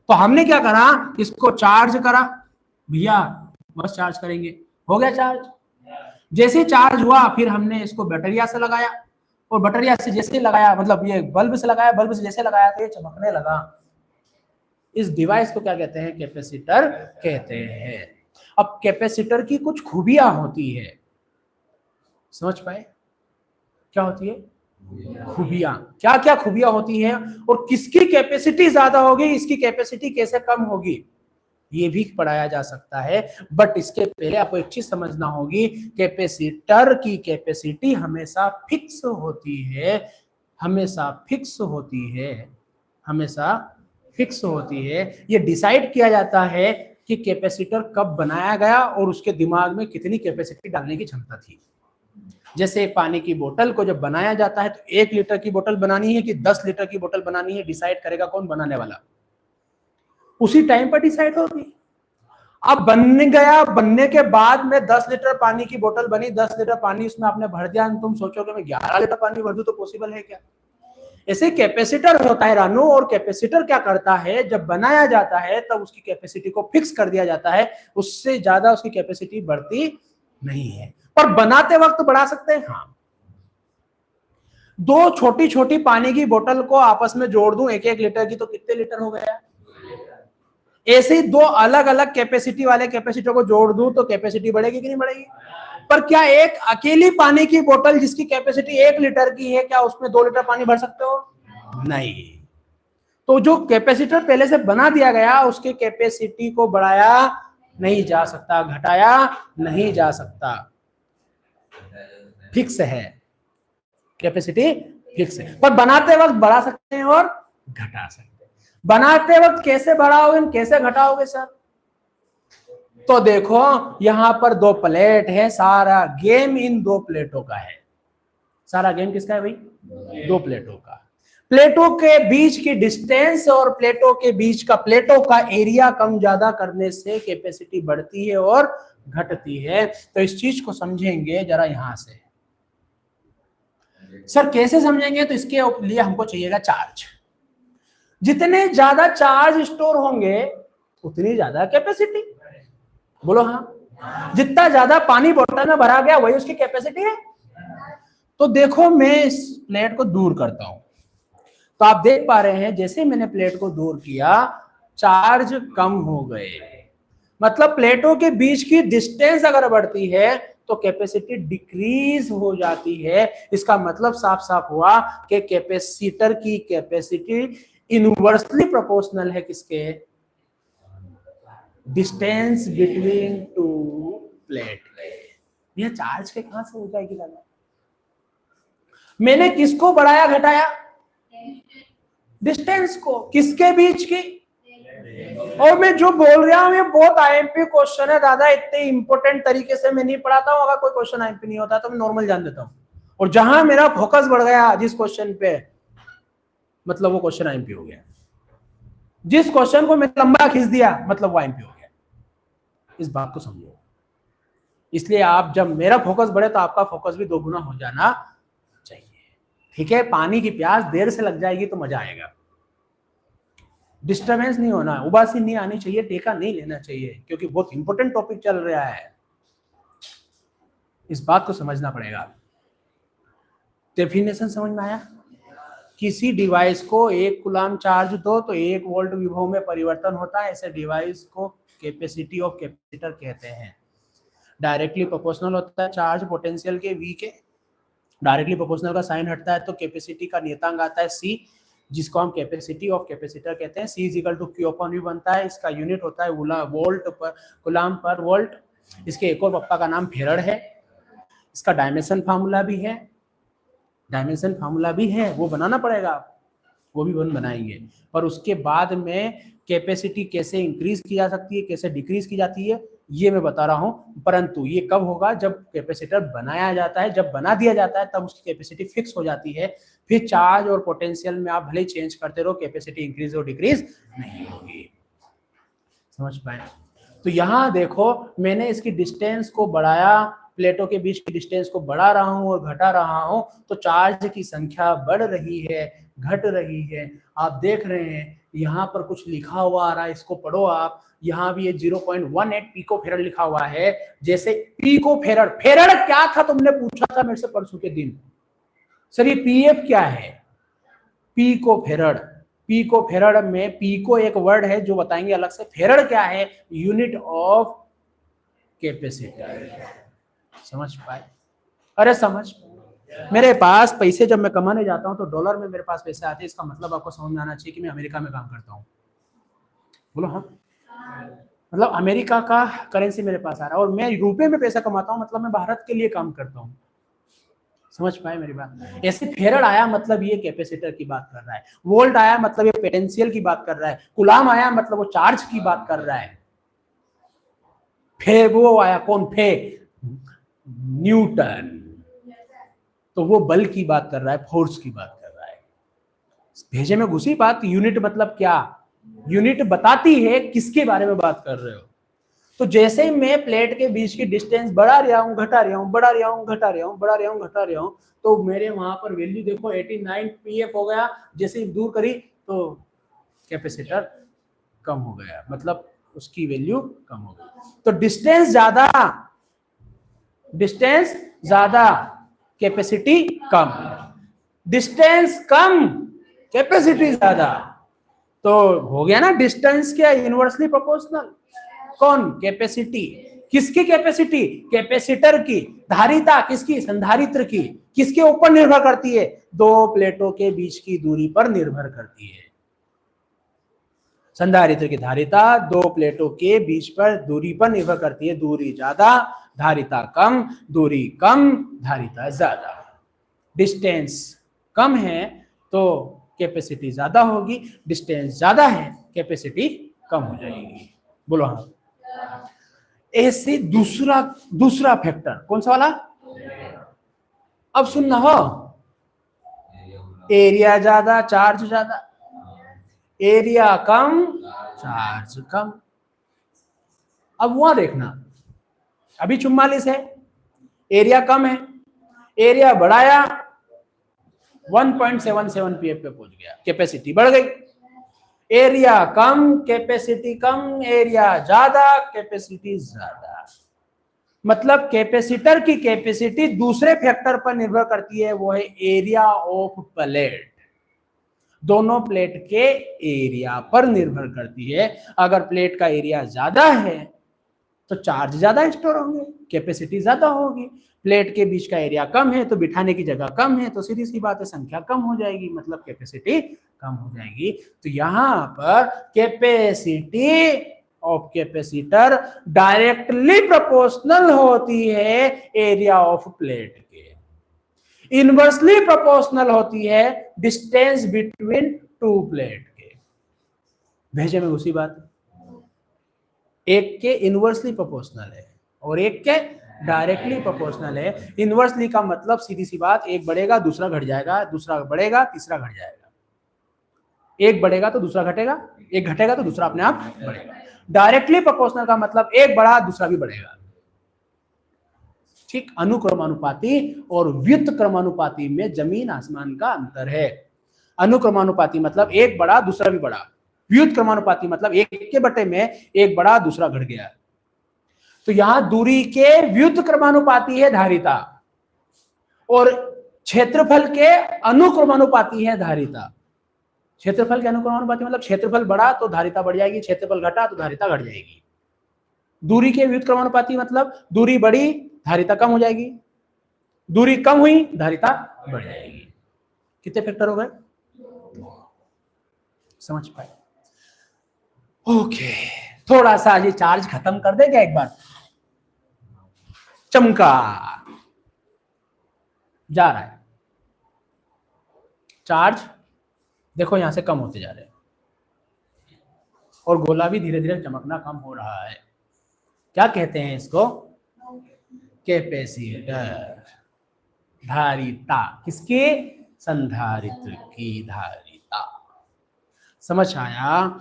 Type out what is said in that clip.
तो हमने क्या करा, इसको चार्ज करा, भैया बस चार्ज करेंगे, हो गया चार्ज। जैसे चार्ज हुआ फिर हमने इसको बैटरिया से लगाया, और बैटरिया से जैसे लगाया, मतलब ये बल्ब से लगाया, बल्ब से जैसे लगाया तो ये चमकने लगा। इस डिवाइस को क्या कहते हैं, कैपेसिटर कहते हैं। अब कैपेसिटर की कुछ खूबियां होती है, समझ पाए क्या होती है खूबियां, क्या क्या खूबियां होती हैं, और किसकी कैपेसिटी ज्यादा होगी, इसकी कैपेसिटी कैसे कम होगी, ये भी पढ़ाया जा सकता है। बट इसके पहले आपको एक चीज समझना होगी, कैपेसिटर की कैपेसिटी हमेशा फिक्स होती है, हमेशा फिक्स होती है, हमेशा फिक्स होती है। ये डिसाइड किया जाता है कि कैपेसिटर कब बनाया गया और उसके दिमाग में कितनी कैपेसिटी डालने की क्षमता थी। जैसे पानी की बोतल को जब बनाया जाता है तो 1 लीटर की बोतल बनानी है कि 10 लीटर की बोतल बनानी है, डिसाइड करेगा कौन, बनाने वाला, उसी टाइम पर डिसाइड होगी। अब बन गया, बनने के बाद में 10 लीटर पानी की बोतल बनी, 10 लीटर पानी उसमें आपने भर दिया, तुम सोचोगे मैं 11 लीटर पानी भर दूं तो पॉसिबल है क्या? ऐसे कैपेसिटर होता है रानू, और कैपेसिटर क्या करता है, जब बनाया जाता है तब उसकी कैपेसिटी को फिक्स कर दिया जाता है, उससे ज्यादा उसकी कैपेसिटी बढ़ती नहीं है। पर बनाते वक्त बढ़ा सकते हैं, हाँ। 2 छोटी छोटी पानी की बोतल को आपस में जोड़ दूं 1-1 लीटर की, तो कितने लीटर हो गया? ऐसे ही 2 अलग अलग कैपेसिटी वाले कैपेसिटर को जोड़ दूं तो कैपेसिटी बढ़ेगी कि नहीं बढ़ेगी? पर क्या एक अकेली पानी की बोतल जिसकी कैपेसिटी 1 लीटर की है, क्या उसमें 2 लीटर पानी भर सकते हो? नहीं। तो जो कैपेसिटर पहले से बना दिया गया उसके कैपेसिटी को बढ़ाया नहीं जा सकता, घटाया नहीं जा सकता, फिक्स है, कैपेसिटी फिक्स है। पर बनाते वक्त बढ़ा सकते हैं और घटा सकते हैं। बनाते वक्त कैसे बढ़ाओगे, कैसे घटाओगे सर? तो देखो यहां पर 2 प्लेट है, सारा गेम इन 2 प्लेटों का है। सारा गेम किसका है भाई? 2 प्लेटों का। प्लेटों के बीच की डिस्टेंस और प्लेटों के बीच का, प्लेटों का एरिया कम ज्यादा करने से कैपेसिटी बढ़ती है और घटती है। तो इस चीज को समझेंगे जरा यहां से। सर कैसे समझेंगे? तो इसके लिए हमको चाहिएगा चार्ज। जितने ज्यादा चार्ज स्टोर होंगे उतनी ज्यादा कैपेसिटी। बोलो हाँ। जितना ज्यादा पानी बोतल में भरा गया वही उसकी कैपेसिटी है। तो देखो मैं इस प्लेट को दूर करता हूं, तो आप देख पा रहे हैं जैसे मैंने प्लेट को दूर किया चार्ज कम हो गए। मतलब प्लेटों के बीच की डिस्टेंस अगर बढ़ती है तो कैपेसिटी डिक्रीज हो जाती है। इसका मतलब साफ साफ हुआ कि कैपेसिटर की कैपेसिटी इनवर्सली प्रोपोर्शनल है किसके? Distance between 2 plate. ये चार्ज के कहां से हो जाएगी दादा? मैंने किसको बढ़ाया घटाया? डिस्टेंस को। किसके बीच की? और मैं जो बोल रहा हूं ये बहुत आईएमपी क्वेश्चन है दादा, इतने इंपॉर्टेंट तरीके से मैं नहीं पढ़ाता हूं। अगर कोई क्वेश्चन आईएमपी नहीं होता तो मैं नॉर्मल जान देता हूं, और जहां मेरा फोकस बढ़ गया जिस क्वेश्चन पे, मतलब वो क्वेश्चन आईएमपी हो गया। जिस क्वेश्चन को मैं लंबा खींच दिया मतलब वो आईएमपी हो गया। इस बात को समझो। इसलिए आप जब मेरा फोकस बढ़े तो आपका फोकस भी 2 गुना हो जाना चाहिए। ठीक है, पानी की प्यास देर से लग जाएगी तो मजा आएगा। डिस्टर्बेंस नहीं होना, उबासी नहीं आनी चाहिए, टेका नहीं लेना चाहिए, क्योंकि बहुत इंपॉर्टेंट टॉपिक चल रहा है। इस बात को समझना पड़ेगा। डेफिनेशन समझ में आया? किसी डिवाइस को 1 कूलाम चार्ज दो तो 1 वोल्ट विभव में परिवर्तन होता है। ऐसे डिवाइस को कैपेसिटी ऑफ कैपेसिटर कहते हैं। डायरेक्टली प्रोपोर्शनल होता है चार्ज पोटेंशियल के V के। डायरेक्टली प्रोपोर्शनल का साइन हटता है तो कैपेसिटी का नियतांक आता है C, जिसको हम कैपेसिटी ऑफ कैपेसिटर कहते हैं। C इक्वल टू Q/V बनता है। इसका यूनिट होता है वोल्ट पर कूलाम पर वोल्ट। इसके एक और पप्पा का नाम फेरड है। इसका डायमेंशन फार्मूला भी है, डायमेंशन फार्मूला भी है, वो बनाना पड़ेगा, वो भी बनाएंगे। पर उसके बाद में कैपेसिटी कैसे इंक्रीज की जा सकती है, कैसे डिक्रीज की जाती है, ये मैं बता रहा हूं। परंतु ये कब होगा? जब कैपेसिटर बनाया जाता है, जब बना दिया जाता है तब उसकी कैपेसिटी फिक्स हो जाती है। फिर चार्ज और पोटेंशियल में आप भले चेंज करते रहो, कैपेसिटी इंक्रीज और डिक्रीज नहीं होगी। समझ पाए? तो यहां देखो मैंने इसकी डिस्टेंस को बढ़ाया, प्लेटों के बीच की डिस्टेंस को बढ़ा रहा हूं और घटा रहा हूं, तो चार्ज की संख्या बढ़ रही है, घट रही है। आप देख रहे हैं यहाँ पर कुछ लिखा हुआ आ रहा है, इसको पढ़ो आप। यहाँ भी ये 0.18 पिको फेरड लिखा हुआ है। जैसे पिको फेरड, फेरड क्या था तुमने पूछा था मेरे से परसों के दिन, सर ये पीएफ क्या है? पिको फेरड, पिको फेरड में पिको एक वर्ड है जो बताएंगे अलग से। फेरड क्या है? Unit of capacitor. समझ पाए? अरे समझ, मेरे पास पैसे जब मैं कमाने जाता हूं तो डॉलर में मेरे पास पैसे आते हैं, इसका मतलब आपको समझ में आना चाहिए कि मैं अमेरिका में काम करता हूं। बोलो हाँ, मतलब अमेरिका का करेंसी मेरे पास आ रहा है और मैं रुपए में पैसा कमाता हूं, मतलब मैं भारत के लिए काम करता हूं। समझ पाए मेरी बात? ऐसे फेरड आया मतलब ये कैपेसिटर की बात कर रहा है, वोल्ट आया मतलब ये पोटेंशियल की बात कर रहा है, कूलाम आया मतलब वो चार्ज की बात कर रहा है, फे वो आया कौन? फे न्यूटन, तो वो बल की बात कर रहा है, फोर्स की बात कर रहा है। भेजे में घुसी बात। यूनिट मतलब क्या? यूनिट बताती है किसके बारे में बात कर रहे हो। तो जैसे ही मैं प्लेट के बीच की डिस्टेंस बढ़ा रहा हूं, घटा रहा हूं, बढ़ा रहा हूं, घटा रहा हूं, बढ़ा रहा हूं, घटा रहा हूं, तो मेरे वहां पर वैल्यू देखो 89 पीएफ हो गया। जैसे ही दूर करी तो कैपेसिटर कम हो गया, मतलब उसकी वैल्यू कम हो गई। तो डिस्टेंस ज्यादा, डिस्टेंस ज्यादा, कैपेसिटी कम, डिस्टेंस कम, कैपेसिटी ज्यादा, तो हो गया ना डिस्टेंस क्या? Inversely proportional. कौन? कैपेसिटी। किसकी कैपेसिटी? कैपेसिटर की। धारिता किसकी? संधारित्र की। किसके ऊपर निर्भर करती है? दो प्लेटों के बीच की दूरी पर निर्भर करती है। संधारित्र की धारिता दो प्लेटों के बीच पर दूरी पर निर्भर करती है। दूरी ज्यादा, धारिता कम, दूरी कम, धारिता ज्यादा। डिस्टेंस कम है तो कैपेसिटी ज्यादा होगी, डिस्टेंस ज्यादा है कैपेसिटी कम हो जाएगी। बोलो हाँ। ऐसे दूसरा फैक्टर कौन सा वाला? अब सुनना हो, एरिया ज्यादा, चार्ज ज्यादा, एरिया कम, चार्ज कम। अब वहां देखना, अभी 44 है, एरिया कम है, एरिया बढ़ाया 1.77 पीएफ पे पहुंच गया, कैपेसिटी बढ़ गई। एरिया कम, कैपेसिटी कम, एरिया ज्यादा, कैपेसिटी ज्यादा। मतलब कैपेसिटर की कैपेसिटी दूसरे फैक्टर पर निर्भर करती है, वो है एरिया ऑफ प्लेट। दोनों प्लेट के एरिया पर निर्भर करती है। अगर प्लेट का एरिया ज्यादा है तो चार्ज ज्यादा स्टोर होंगे, कैपेसिटी ज्यादा होगी। प्लेट के बीच का एरिया कम है तो बिठाने की जगह कम है, तो सीधी सी बात है संख्या कम हो जाएगी, मतलब कैपेसिटी कम हो जाएगी। तो यहां पर capacity of capacitor directly proportional होती है एरिया ऑफ प्लेट के, इनवर्सली प्रोपोर्शनल होती है डिस्टेंस बिटवीन टू प्लेट के। भेजे में उसी बात, एक के इनवर्सली प्रोपोर्शनल है और एक के डायरेक्टली प्रोपोर्शनल है। इनवर्सली का मतलब सीधी सी बात, एक बढ़ेगा दूसरा घट जाएगा, दूसरा बढ़ेगा तीसरा घट जाएगा, एक बढ़ेगा तो दूसरा घटेगा, एक घटेगा तो दूसरा अपने आप बढ़ेगा। डायरेक्टली प्रोपोर्शनल का मतलब एक बढ़ा दूसरा भी बढ़ेगा। ठीक, अनुक्रमानुपाती और व्युत्क्रमानुपाती में जमीन आसमान का अंतर है। अनुक्रमानुपाती मतलब एक बढ़ा दूसरा भी बढ़ा, व्युत्क्रमानुपाती मतलब एक के बटे में एक बढ़ा दूसरा घट गया। तो यहां दूरी के व्युत्क्रमानुपाती है धारिता और क्षेत्रफल के अनुक्रमानुपाती है धारिता। क्षेत्रफल के अनुक्रमानुपाती मतलब क्षेत्रफल बढ़ा तो धारिता बढ़ जाएगी, क्षेत्रफल घटा तो धारिता घट जाएगी। दूरी के व्युत्क्रमानुपाती मतलब दूरी बढ़ी धारिता कम हो जाएगी, दूरी कम हुई धारिता बढ़ जाएगी। कितने फैक्टर हो गए? समझ पाए? ओके, थोड़ा सा ये चार्ज खत्म कर देगा एक बार। चमका जा रहा है, चार्ज देखो यहां से कम होते जा रहे हैं और गोला भी धीरे धीरे चमकना कम हो रहा है। क्या कहते हैं इसको? कैपेसिटर। धारिता किसकी? संधारित्र की धारिता। समझ आया?